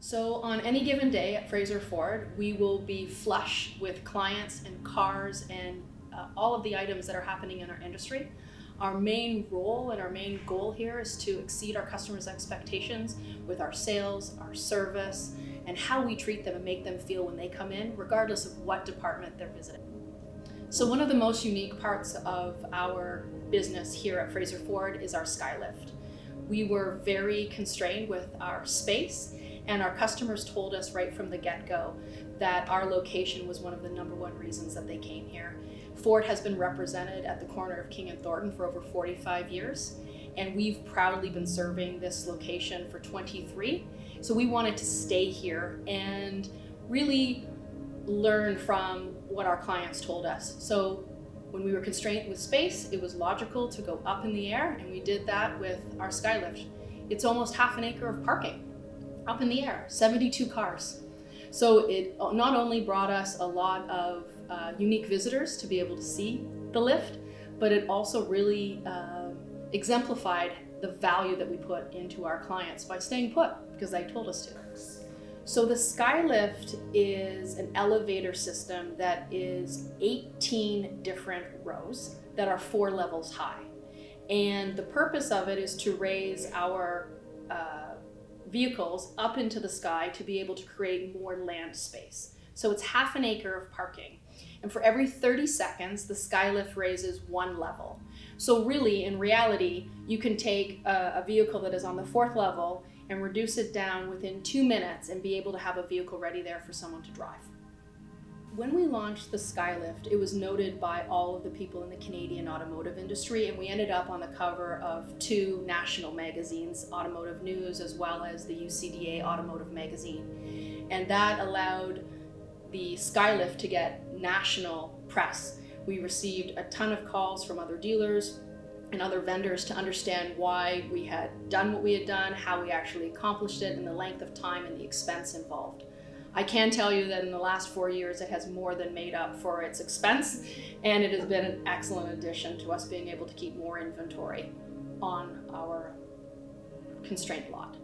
So on any given day at Fraser Ford, we will be flush with clients and cars and all of the items that are happening in our industry. Our main role and our main goal here is to exceed our customers' expectations with our sales, our service, and how we treat them and make them feel when they come in, regardless of what department they're visiting. So one of the most unique parts of our business here at Fraser Ford is our Skylift. We were very constrained with our space, and our customers told us right from the get-go that our location was one of the #1 reasons that they came here. Ford has been represented at the corner of King and Thornton for over 45 years, and we've proudly been serving this location for 23. So we wanted to stay here and really learn from what our clients told us. So when we were constrained with space, it was logical to go up in the air, and we did that with our Skylift. It's almost half an acre of parking up in the air, 72 cars. So it not only brought us a lot of unique visitors to be able to see the lift, but it also really exemplified the value that we put into our clients by staying put because they told us to. So the Skylift is an elevator system that is 18 different rows that are 4 levels high. And the purpose of it is to raise our vehicles up into the sky to be able to create more land space. So it's half an acre of parking. And for every 30 seconds, the Skylift raises 1 level. So really, in reality, you can take a vehicle that is on the 4th level and reduce it down within 2 minutes and be able to have a vehicle ready there for someone to drive. When we launched the Skylift, it was noted by all of the people in the Canadian automotive industry, and we ended up on the cover of 2 national magazines, Automotive News as well as the UCDA Automotive Magazine. And that allowed the Skylift to get national press. We received a ton of calls from other dealers and other vendors to understand why we had done what we had done, how we actually accomplished it, and the length of time and the expense involved. I can tell you that in the last 4 years, it has more than made up for its expense, and it has been an excellent addition to us being able to keep more inventory on our constrained lot.